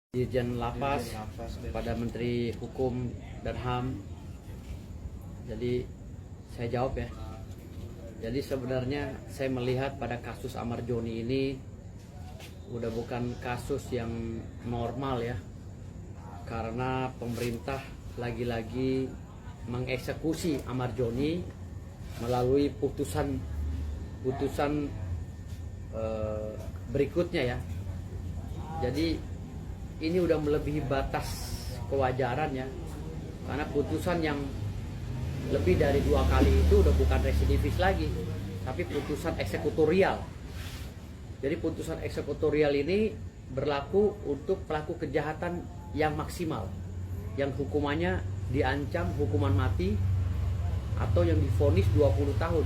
Dirjen Lapas pada Menteri Hukum dan HAM. Jadi saya jawab ya. Jadi sebenarnya saya melihat pada kasus Amar Joni ini udah bukan kasus yang normal ya. Karena pemerintah lagi-lagi mengeksekusi Amar Joni melalui putusan berikutnya ya. Jadi ini udah melebihi batas kewajaran ya, karena putusan yang lebih dari 2 kali itu udah bukan residivis lagi, tapi putusan eksekutorial. Jadi putusan eksekutorial ini berlaku untuk pelaku kejahatan yang maksimal, yang hukumannya diancam hukuman mati atau yang divonis 20 tahun.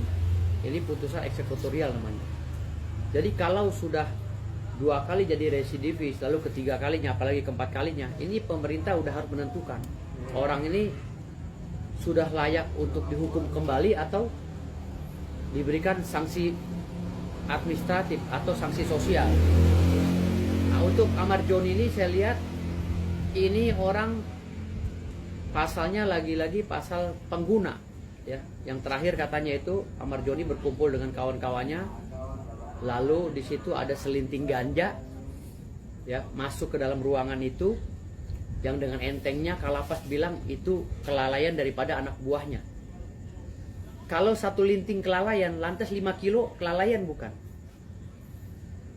Ini putusan eksekutorial namanya. Jadi kalau sudah 2 kali jadi residivis, lalu ketiga kalinya, apalagi keempat kalinya, ini pemerintah udah harus menentukan orang ini sudah layak untuk dihukum kembali atau diberikan sanksi administratif atau sanksi sosial. Nah, untuk Amar Joni ini saya lihat ini orang pasalnya lagi-lagi pasal pengguna ya. Yang terakhir katanya itu Amar Joni berkumpul dengan kawan-kawannya, lalu di situ ada selinting ganja ya, masuk ke dalam ruangan itu, yang dengan entengnya Kalapas bilang itu kelalaian daripada anak buahnya. Kalau satu linting kelalaian, lantas 5 kilo kelalaian bukan?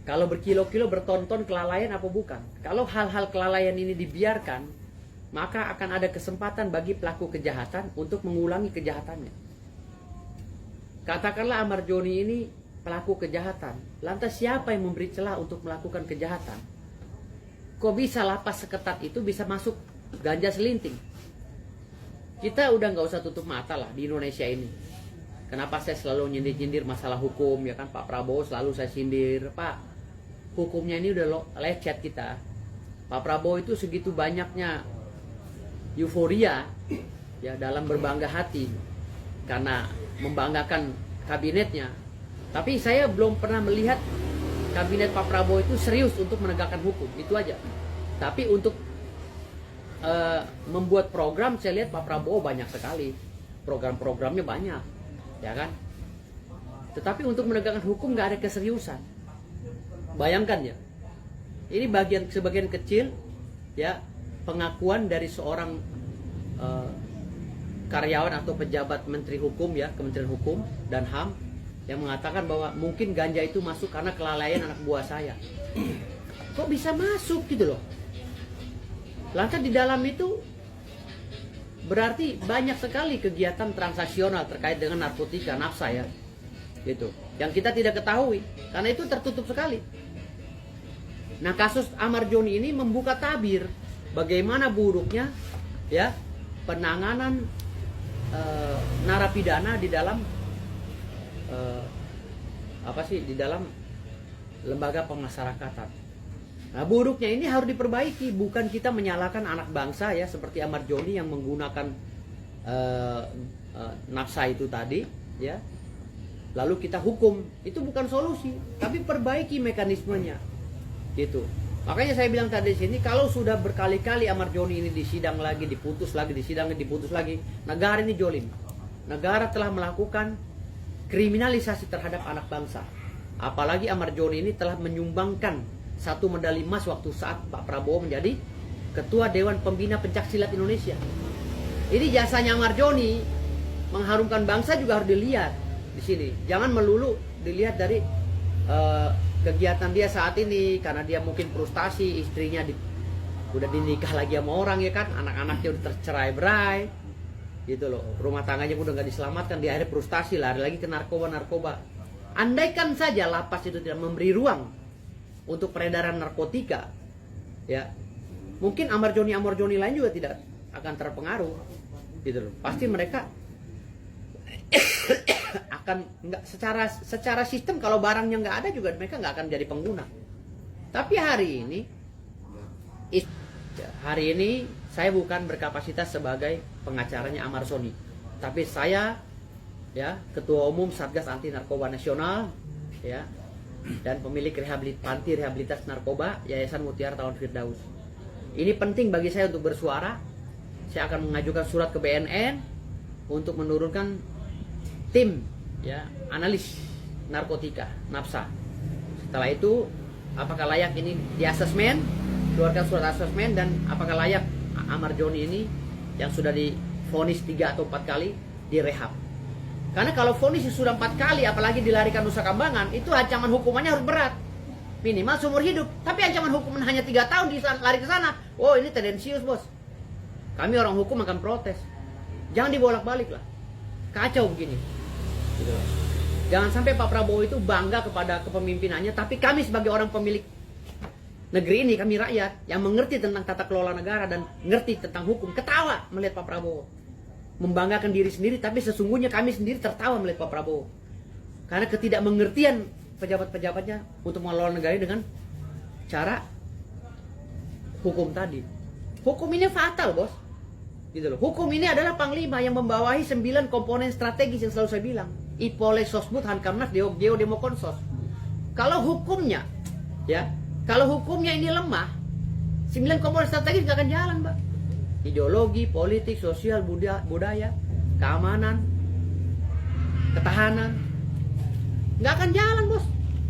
Kalau berkilo-kilo, berton-ton kelalaian apa bukan? Kalau hal-hal kelalaian ini dibiarkan, maka akan ada kesempatan bagi pelaku kejahatan untuk mengulangi kejahatannya. Katakanlah Amar Joni ini pelaku kejahatan, lantas siapa yang memberi celah untuk melakukan kejahatan? Kok bisa lapas seketat itu bisa masuk ganja selinting? Kita udah nggak usah tutup mata lah di Indonesia ini. Kenapa saya selalu nyindir-nyindir masalah hukum ya kan? Pak Prabowo selalu saya sindir, Pak, hukumnya ini udah lecet kita. Pak Prabowo itu segitu banyaknya euforia ya dalam berbangga hati karena membanggakan kabinetnya. Tapi saya belum pernah melihat kabinet Pak Prabowo itu serius untuk menegakkan hukum, itu aja. Tapi untuk membuat program, saya lihat Pak Prabowo banyak sekali, program-programnya banyak, ya kan. Tetapi untuk menegakkan hukum nggak ada keseriusan. Bayangkan ya, ini sebagian kecil ya pengakuan dari seorang karyawan atau pejabat Menteri Hukum ya, Kementerian Hukum dan HAM, yang mengatakan bahwa mungkin ganja itu masuk karena kelalaian anak buah saya. Kok bisa masuk gitu loh? Lantas di dalam itu berarti banyak sekali kegiatan transaksional terkait dengan narkotika, nafsa ya, gitu. Yang kita tidak ketahui karena itu tertutup sekali. Nah, kasus Amar Joni ini membuka tabir bagaimana buruknya ya penanganan narapidana di dalam di dalam lembaga pemasyarakatan. Nah, buruknya ini harus diperbaiki, bukan kita menyalahkan anak bangsa ya seperti Amar Joni yang menggunakan nafsa itu tadi ya. Lalu kita hukum, itu bukan solusi, tapi perbaiki mekanismenya. Gitu. Makanya saya bilang tadi di sini, kalau sudah berkali-kali Amar Joni ini disidang lagi, diputus lagi, disidang lagi, diputus lagi, negara ini jolim. Negara telah melakukan kriminalisasi terhadap anak bangsa. Apalagi Amar Joni ini telah menyumbangkan 1 medali emas waktu saat Pak Prabowo menjadi Ketua Dewan Pembina Pencaksilat Indonesia. Ini jasanya Amar Joni mengharumkan bangsa juga harus dilihat di sini. Jangan melulu dilihat dari kegiatan dia saat ini, karena dia mungkin frustasi, istrinya udah dinikah lagi sama orang ya kan, anak-anaknya udah tercerai-berai gitu loh, rumah tangganya udah nggak diselamatkan, dia akhirnya frustasi, lari lagi ke narkoba. Andaikan saja lapas itu tidak memberi ruang untuk peredaran narkotika ya, mungkin Amar Joni lain juga tidak akan terpengaruh gitu loh. Pasti mereka akan nggak secara sistem, kalau barangnya nggak ada juga mereka nggak akan jadi pengguna. Tapi hari ini saya bukan berkapasitas sebagai pengacaranya Amar Joni, tapi saya ya Ketua Umum Satgas Anti Narkoba Nasional ya, dan pemilik panti rehabilitas narkoba Yayasan Mutiara Tawon Firdaus. Ini penting bagi saya untuk bersuara. Saya akan mengajukan surat ke BNN untuk menurunkan tim ya analis narkotika NAPSA. Setelah itu apakah layak ini di asesmen, keluarkan surat asesmen, dan apakah layak Ahmad Joni ini yang sudah divonis 3 atau 4 kali direhab. Karena kalau vonis sudah 4 kali apalagi dilarikan Nusa Kambangan, itu ancaman hukumannya harus berat. Minimal seumur hidup. Tapi ancaman hukuman hanya 3 tahun lari ke sana. Oh, ini tendensius, Bos. Kami orang hukum akan protes. Jangan dibolak-balik lah. Kacau begini. Gitu. Jangan sampai Pak Prabowo itu bangga kepada kepemimpinannya, tapi kami sebagai orang pemilik negeri ini, kami rakyat yang mengerti tentang tata kelola negara dan ngerti tentang hukum, ketawa melihat Pak Prabowo. Membanggakan diri sendiri, tapi sesungguhnya kami sendiri tertawa melihat Pak Prabowo. Karena ketidakmengertian pejabat-pejabatnya untuk mengelola negara dengan cara hukum tadi. Hukum ini fatal, Bos. Gitu loh. Hukum ini adalah panglima yang membawahi 9 komponen strategis yang selalu saya bilang. Ipole, Sosbud, Hankamnas, Geodemokonsos. Kalau hukumnya, ya, kalau hukumnya ini lemah, 9 komponen strategis nggak akan jalan, Mbak. Ideologi, politik, sosial, budaya, keamanan, ketahanan, nggak akan jalan, Bos.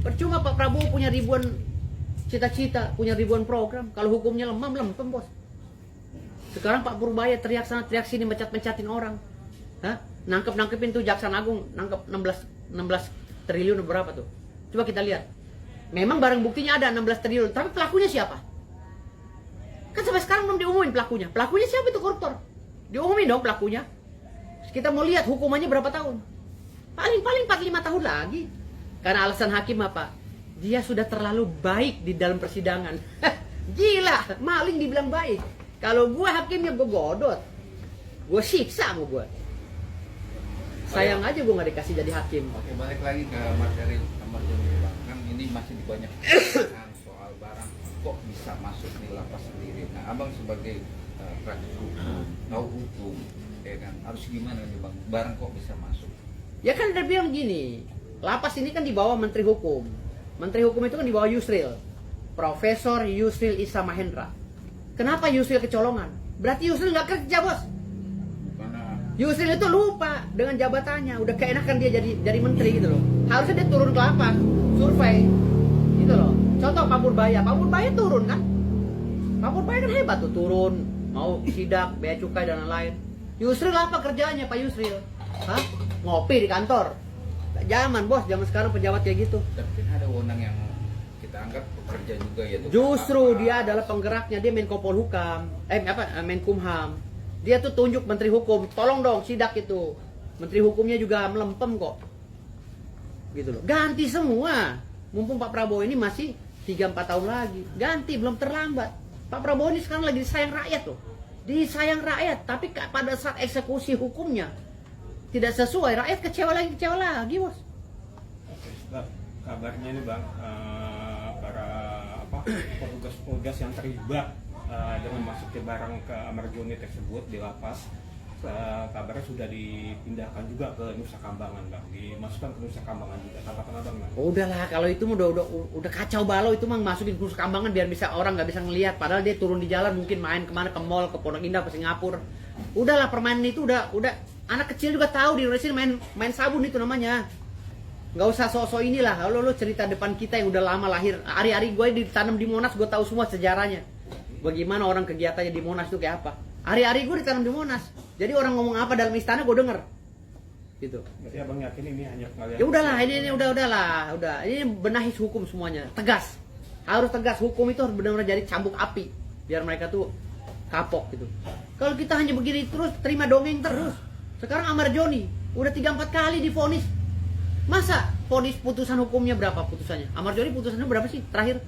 Percuma Pak Prabowo punya ribuan cita-cita, punya ribuan program, kalau hukumnya lemah, melempem, Bos. Sekarang Pak Purbaya teriak sana teriak sini, mencat-mencatin orang. Hah? Nangkep-nangkepin tuh Jaksa Agung, nangkep 16 triliun berapa tuh? Coba kita lihat. Memang barang buktinya ada 16 triliun, tapi pelakunya siapa? Kan sampai sekarang belum diumumin pelakunya. Pelakunya siapa itu koruptor? Diumumin dong pelakunya. Terus kita mau lihat hukumannya berapa tahun? Paling 45 tahun lagi. Karena alasan hakim apa? Dia sudah terlalu baik di dalam persidangan. Gila, maling dibilang baik. Kalau gue hakimnya gue godot, gue siksa mau gue. Sayang aja gue nggak dikasih jadi hakim. Oke, balik lagi ke materi Ahmad Joni, Bang. Kan ini masih banyak soal barang kok bisa masuk di lapas sendiri. Nah, Abang sebagai praktisi hukum, tahu hukum, ya kan, harus gimana nih, Bang? Barang kok bisa masuk? Ya kan dia bilang gini, lapas ini kan di bawah Menteri Hukum. Menteri Hukum itu kan di bawah Yusril, Profesor Yusril Issa Mahendra. Kenapa Yusril kecolongan? Berarti Yusril nggak kerja, Bos. Yusril itu lupa dengan jabatannya, udah keenakan dia jadi menteri gitu loh. Harusnya dia turun ke lapas, survei, gitu loh. Contoh Pak Purbaya turun kan? Pak Purbaya kan hebat tuh, turun, mau sidak, bea cukai dan lain-lain. Yusril apa kerjanya Pak Yusril? Hah? Ngopi di kantor. Zaman, Bos, zaman sekarang pejabat kayak gitu. Tapi ada wewenang yang kita anggap pekerja juga ya. Justru dia adalah penggeraknya, dia Menko Polhukam, Menkumham. Dia tuh tunjuk Menteri Hukum, tolong dong sidak itu. Menteri Hukumnya juga melempem kok. Gitu loh. Ganti semua. Mumpung Pak Prabowo ini masih 3-4 tahun lagi. Ganti, belum terlambat. Pak Prabowo ini sekarang lagi disayang rakyat loh. Disayang rakyat, tapi pada saat eksekusi hukumnya tidak sesuai, rakyat kecewa lagi, Bos. Oke, kabarnya ini, Bang, para petugas-petugas yang terlibat dengan masuknya barang ke Ahmad Joni tersebut di lapas, kabarnya sudah dipindahkan juga ke Nusa Kambangan, Bang. Dimasukkan ke Nusa Kambangan juga. Tanggapan Abang, Bang? Udahlah, kalau itu udah kacau balau, itu mah masukin ke Nusa Kambangan biar bisa orang nggak bisa ngelihat. Padahal dia turun di jalan mungkin main kemana, ke mall, ke Pondok Indah, ke Singapura. Udahlah, permainan itu udah anak kecil juga tahu di Indonesia main sabun itu namanya. Nggak usah sok-sok inilah. Lo cerita depan kita yang udah lama lahir. Ari-ari gue ditanam di Monas, gue tahu semua sejarahnya. Bagaimana orang kegiatannya di Monas itu kayak apa? Hari-hari gue ditanam di Monas. Jadi orang ngomong apa dalam istana gue denger. Gitu. Berarti Abang yakin ini hanya pengalihan? Ya udahlah, ini udah. Ini benahi hukum semuanya. Tegas. Harus tegas. Hukum itu harus benar-benar jadi cambuk api biar mereka tuh kapok gitu. Kalau kita hanya begini terus, terima dongeng terus. Sekarang Ahmad Joni udah 3-4 kali divonis. Masa vonis putusan hukumnya berapa putusannya? Ahmad Joni putusannya berapa sih terakhir?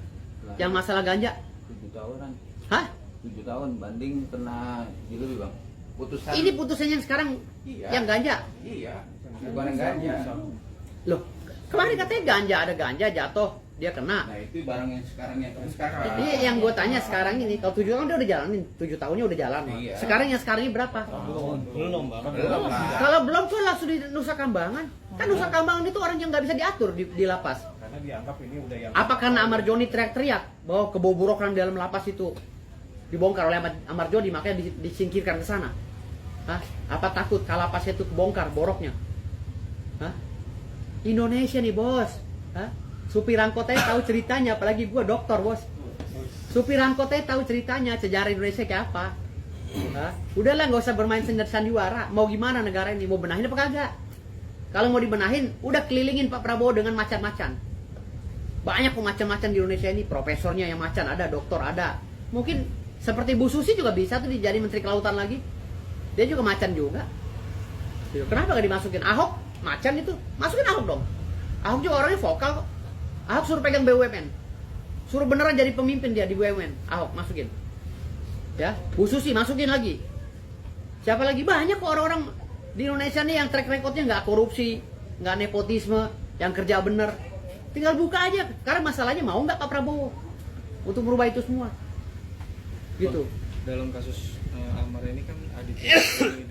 Yang masalah ganja? 7 tahunan. Hah? 7 tahun banding kena lebih, Bang. Putusan. Ini putusannya yang sekarang yang ganja? Iya. Bukan yang ganja. Loh, kemarin katanya ganja, ada ganja jatuh, dia kena. Nah, itu barang yang sekarang. Jadi yang gue tanya sekarang ini, kalau 7 tahun dia udah jalanin, 7 tahunnya udah jalan. Iya. Sekarang yang sekarang ini berapa? Belum, Bang. Belum lah. Kalau belum tuh langsung di Nusa Kambangan. Kan Nusa Kambangan itu orang yang nggak bisa diatur di lapas. Karena dianggap ini udah yang... Apa karena Ahmad Joni teriak-teriak bahwa kebobrokan di dalam lapas itu dibongkar oleh Amar Joni, makanya disingkirkan ke sana. Hah? Apa takut kalapasnya itu kebongkar boroknya? Hah? Indonesia nih bos. Hah? Supir angkotnya tahu ceritanya, apalagi gua dokter bos. Supir angkotnya tahu ceritanya sejarah Indonesia kayak apa. Hah? Udahlah nggak usah bermain sandiwara. Mau gimana negara ini? Mau benahin apa kagak? Kalau mau dibenahin, udah kelilingin Pak Prabowo dengan macan-macan. Banyak pemacan-macan di Indonesia ini, profesornya yang macan ada, doktor ada. Mungkin seperti Bu Susi juga bisa tuh jadi Menteri Kelautan lagi. Dia juga macan juga. Kenapa gak dimasukin? Ahok macan itu, masukin Ahok dong. Ahok juga orangnya vokal kok. Ahok suruh pegang BUMN, suruh beneran jadi pemimpin dia di BUMN. Ahok masukin. Ya, Bu Susi masukin lagi. Siapa lagi? Banyak kok orang-orang di Indonesia nih yang track recordnya nggak korupsi, nggak nepotisme, yang kerja bener. Tinggal buka aja. Karena masalahnya mau nggak Pak Prabowo untuk merubah itu semua. Gitu. Dalam kasus Amar ini kan Aditya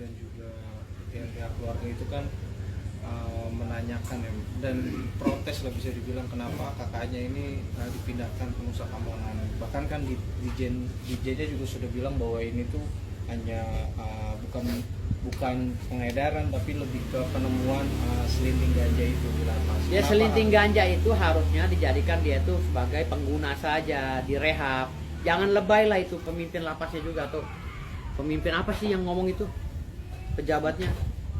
dan juga pihak keluarga itu kan menanyakan ya, dan protes lah bisa dibilang kenapa kakaknya ini dipindahkan ke Nusa Kambangan. Bahkan kan Dijennya juga sudah bilang bahwa ini tuh hanya bukan pengedaran tapi lebih ke penemuan selinting ganja itu di lapas. Ya selinting ganja itu harusnya dijadikan dia itu sebagai pengguna saja, direhab. Jangan lebay lah itu pemimpin lapasnya juga tuh. Pemimpin apa sih yang ngomong itu? Pejabatnya,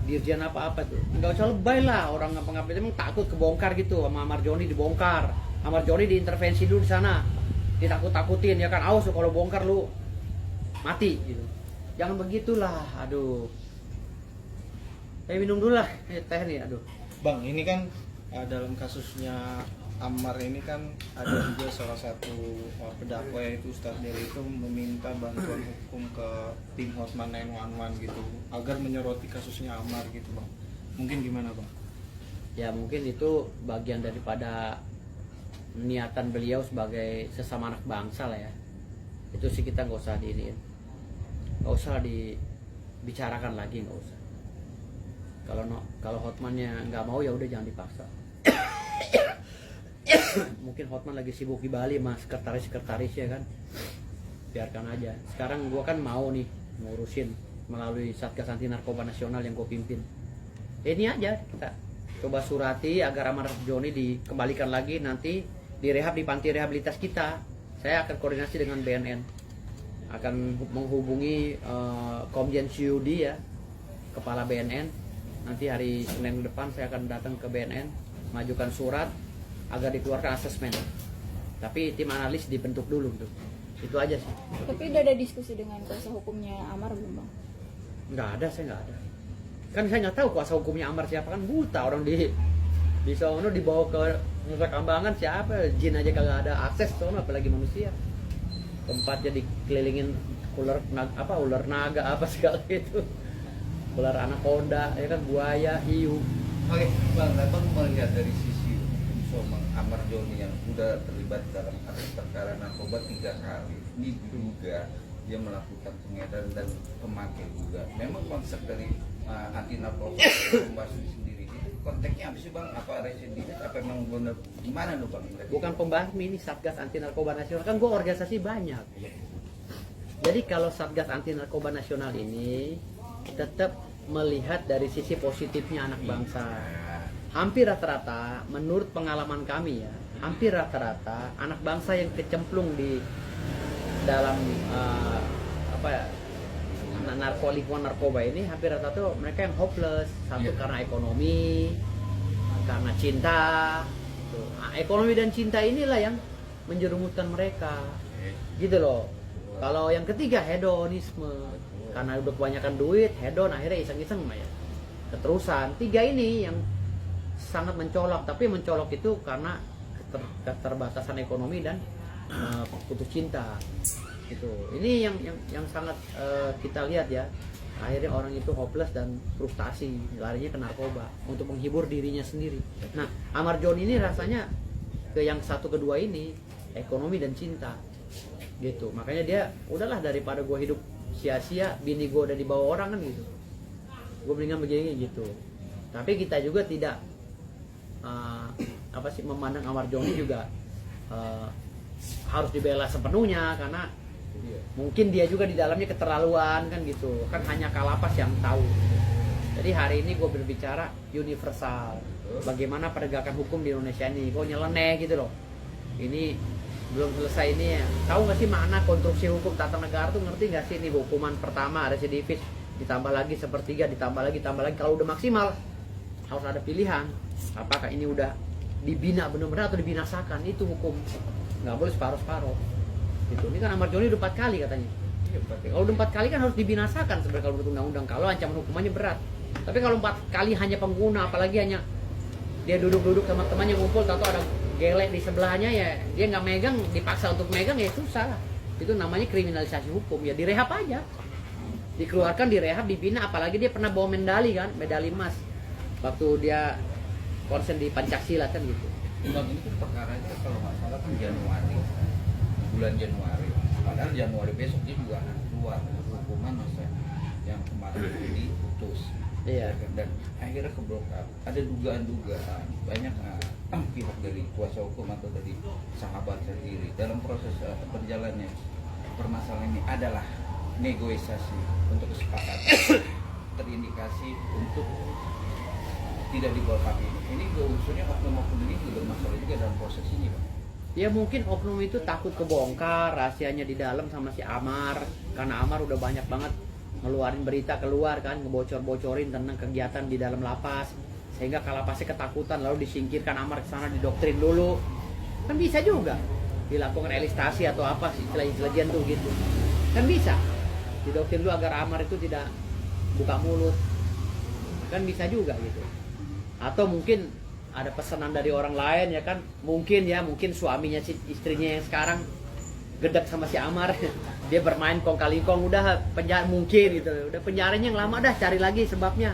dirjen apa-apa tuh. Enggak usah lebay lah, orang ngapa-ngapain emang takut kebongkar gitu sama Amar Joni dibongkar. Amar Joni diintervensi dulu di sana. Ditakut-takutin ya kan, awas lu kalau bongkar lu mati gitu. Jangan begitulah, aduh. Minum dulu lah teh nih, aduh. Bang, ini kan dalam kasusnya Amar ini kan ada juga salah satu pendakwa yaitu Ustadz Deli itu meminta bantuan hukum ke tim Hotman 911 gitu agar menyoroti kasusnya Amar gitu bang. Mungkin gimana bang? Ya mungkin itu bagian daripada niatan beliau sebagai sesama anak bangsa lah ya. Itu sih kita nggak usah nggak usah dibicarakan lagi, nggak usah. Kalau Hotmannya nggak mau ya udah jangan dipaksa. Mungkin Hotman lagi sibuk di Bali sama sekretaris ya kan, biarkan aja. Sekarang gua kan mau nih ngurusin melalui Satgas Anti Narkoba Nasional yang gua pimpin. Ini aja kita coba surati agar Amar Joni dikembalikan lagi, nanti direhab di panti rehabilitas kita. Saya akan koordinasi dengan BNN, akan menghubungi Komjen Syudi ya, kepala BNN. Nanti hari Senin depan saya akan datang ke BNN, majukan surat agar dikeluarkan asesmen. Tapi tim analis dibentuk dulu gitu. Itu aja sih. Tapi udah ada diskusi dengan kuasa hukumnya Amar belum bang? Nggak ada, saya nggak ada. Kan saya nggak tahu kuasa hukumnya Amar siapa, kan buta orang di sono, dibawa ke Nusa Kambangan siapa, jin aja kagak ada akses sono apalagi manusia. Tempatnya dikelilingin ular naga apa segala itu. Ular anaconda, ya kan, buaya, hiu. Oke, Bang, Abang melihat dari sisi hukum Amar Joni yang sudah terlibat dalam kasus perkara narkoba 3 kali, diduga dia melakukan pengedar dan pemakai juga. Memang konsep dari anti narkoba membahas sendiri itu konteksnya apa sih bang? Apa residivis? Apa memang benar gimana tuh bang? Bukan pembasmi ini Satgas Anti Narkoba Nasional, kan gue organisasi banyak. Jadi kalau Satgas Anti Narkoba Nasional ini tetap melihat dari sisi positifnya anak bangsa. Hampir rata-rata, menurut pengalaman kami ya, hampir rata-rata anak bangsa yang kecemplung di dalam lingkungan narkoba ini, hampir rata-rata mereka yang hopeless. Satu karena ekonomi, karena cinta. Ekonomi dan cinta inilah yang menjerumuskan mereka, gitu loh. Kalau yang ketiga hedonisme, karena udah kebanyakan duit, hedon, akhirnya iseng-iseng ya. Keterusan. 3 ini yang sangat mencolok, tapi mencolok itu karena keterbatasan ekonomi dan putus cinta. Gitu. Ini yang sangat kita lihat ya. Akhirnya orang itu hopeless dan frustasi, larinya ke narkoba untuk menghibur dirinya sendiri. Nah, Amar Joni ini rasanya ke yang satu kedua ini, ekonomi dan cinta. Gitu. Makanya dia udahlah, daripada gue hidup sia-sia, bini gue udah dibawa orang kan gitu, gue mendingan begini gitu. Tapi kita juga tidak memandang Amar Joni juga harus dibela sepenuhnya, karena Iya. Mungkin dia juga di dalamnya keterlaluan kan gitu, kan hanya Kalapas yang tahu. Jadi hari ini gue berbicara universal, bagaimana penegakan hukum di Indonesia ini. Gue nyeleneh gitu loh, ini belum selesai ini ya. Tahu nggak sih makna konstruksi hukum tata negara tuh, ngerti nggak sih? Ini hukuman pertama residivis, ditambah lagi sepertiga, ditambah lagi. Kalau udah maksimal harus ada pilihan, apakah ini udah dibina benar-benar atau dibinasakan. Itu hukum, nggak boleh separuh-separuh gitu. Ini kan Ahmad Joni udah 4 kali katanya. Kalau udah 4 kali kan harus dibinasakan sebenarnya kalau menurut undang-undang, kalau ancaman hukumannya berat. Tapi kalau 4 kali hanya pengguna, apalagi hanya dia duduk-duduk sama temannya ngumpul, atau ada gelek di sebelahnya, ya dia nggak megang, dipaksa untuk megang, ya susah lah. Itu namanya kriminalisasi hukum. Ya direhab aja, dikeluarkan, direhab, dibina. Apalagi dia pernah bawa medali kan, medali emas waktu dia konsen di Pancasila kan gitu. Bang, ini kan perkaranya kalau nggak salah kan Januari, bulan Januari. Padahal Januari besok dia juga akan keluar hukuman masa yang kemarin diputus. Iya. Dan akhirnya keblokar. Ada dugaan-dugaan banyak pihak dari kuasa hukum atau dari sahabat sendiri dalam proses berjalannya permasalahan ini adalah negosiasi untuk kesepakatan terindikasi untuk tidak digolkan ini. Ini unsurnya oknum-oknum ini juga bermasalah juga dalam proses ini, Pak. Ya mungkin oknum itu takut kebongkar rahasianya di dalam sama si Amar, karena Amar udah banyak banget ngeluarin berita keluar kan, ngebocor-bocorin tentang kegiatan di dalam lapas, sehingga Kalapasnya ketakutan, lalu disingkirkan Amar ke sana, didoktrin dulu. Kan bisa juga dilakukan elistasi atau apa sih istilah-istilah tuh gitu. Kan bisa didoktrin dulu agar Amar itu tidak buka mulut. Kan bisa juga gitu. Atau mungkin ada pesanan dari orang lain ya kan, mungkin suaminya istrinya yang sekarang gedek sama si Amar, dia bermain kong kali kong, udah penjara mungkin gitu, udah penjaranya yang lama dah, cari lagi sebabnya.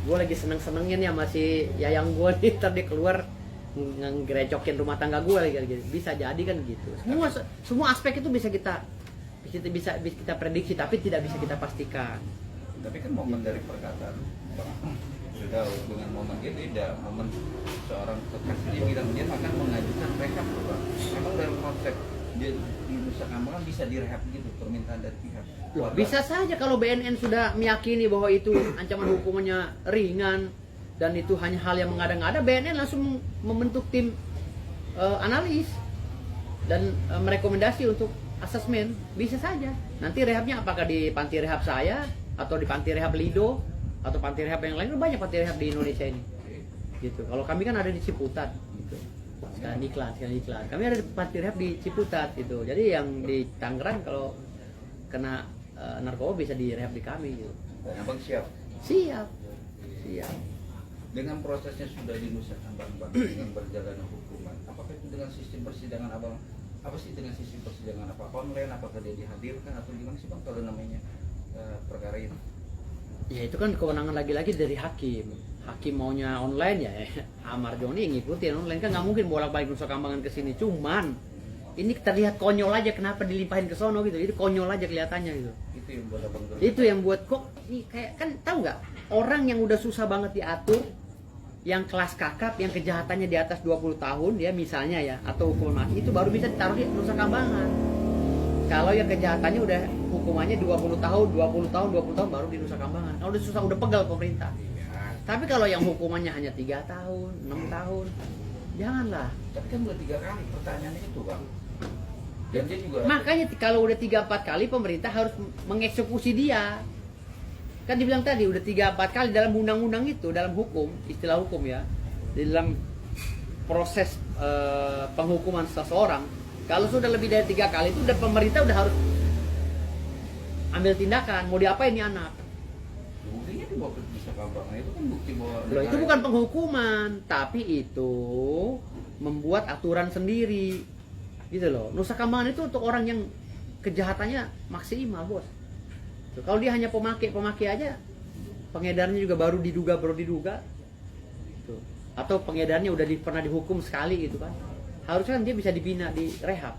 Gue lagi seneng-senengnya nih sama si Yayang gue nih, ntar dia keluar ngerecokin rumah tangga gue lagi gitu. Bisa jadi kan gitu. Semua aspek itu bisa kita prediksi, tapi tidak bisa kita pastikan. Tapi kan momen dari perkataan Bang sudah dengan momen dia beda. Momen seorang kekasih dia bilang dia akan mengajukan rehab, Bang. Memang dalam konsep dia di Nusa Kambangan bisa direhab gitu, permintaan dari pihak Loh, bisa saja kalau BNN sudah meyakini bahwa itu ancaman hukumannya ringan dan itu hanya hal yang mengada-ngada, BNN langsung membentuk tim analis dan merekomendasi untuk asesmen. Bisa saja. Nanti rehabnya apakah di panti rehab saya atau di panti rehab Lido atau panti rehab yang lain, banyak panti rehab di Indonesia ini. Gitu. Kalau kami kan ada di Ciputat gitu. Sekalian iklan. Kami ada di panti rehab di Ciputat gitu. Jadi yang di Tangerang kalau kena narkoba bisa direhab di kami gitu. Dan Abang siap. Siap. Dengan prosesnya sudah di Nusa Kambangan, dengan berjalannya hukuman, apakah itu dengan sistem persidangan Abang? Apa sih dengan sistem persidangan, apa online, apakah dia dihadirkan atau gimana sih Bang kalau namanya perkara ini? Ya itu kan kewenangan lagi-lagi dari hakim. Hakim maunya online ya, Ahmad Joni ngikutin online, kan nggak mungkin bolak-balik Nusa Kambangan ke sini. Cuman ini terlihat konyol aja, kenapa dilimpahin ke sono gitu. Itu konyol aja kelihatannya gitu. Itu yang buat Abang Itu yang buat kok ini kayak, kan tahu nggak, orang yang udah susah banget diatur, yang kelas kakap, yang kejahatannya di atas 20 tahun ya misalnya ya, atau hukuman mati, itu baru bisa ditaruh di Nusa Kambangan. Kalau yang kejahatannya udah hukumannya 20 tahun baru di Nusa Kambangan. Kalau udah susah, udah pegal pemerintah. Tapi kalau yang hukumannya hanya 3 tahun, 6 tahun, janganlah. Tapi kan udah 3 kali pertanyaannya itu Bang. Dan dia juga Makanya kalau udah 3-4 kali pemerintah harus mengeksekusi dia. Kan dibilang tadi udah 3-4 kali dalam undang-undang itu, dalam hukum, istilah hukum ya, dalam proses penghukuman seseorang, kalau sudah lebih dari 3 kali itu udah pemerintah udah harus ambil tindakan. Mau diapain nih anak? buktinya dibawa ke Nusa Kambangan, itu kan bukti bahwa Loh, itu bukan penghukuman, tapi itu membuat aturan sendiri. Gitu loh. Nusa Kambangan itu untuk orang yang kejahatannya maksimal, Bos. Tuh, kalau dia hanya pemakai aja, pengedarnya juga baru diduga. Tuh. Atau pengedarnya udah pernah dihukum sekali gitu kan. Harusnya kan dia bisa dibina, di rehab.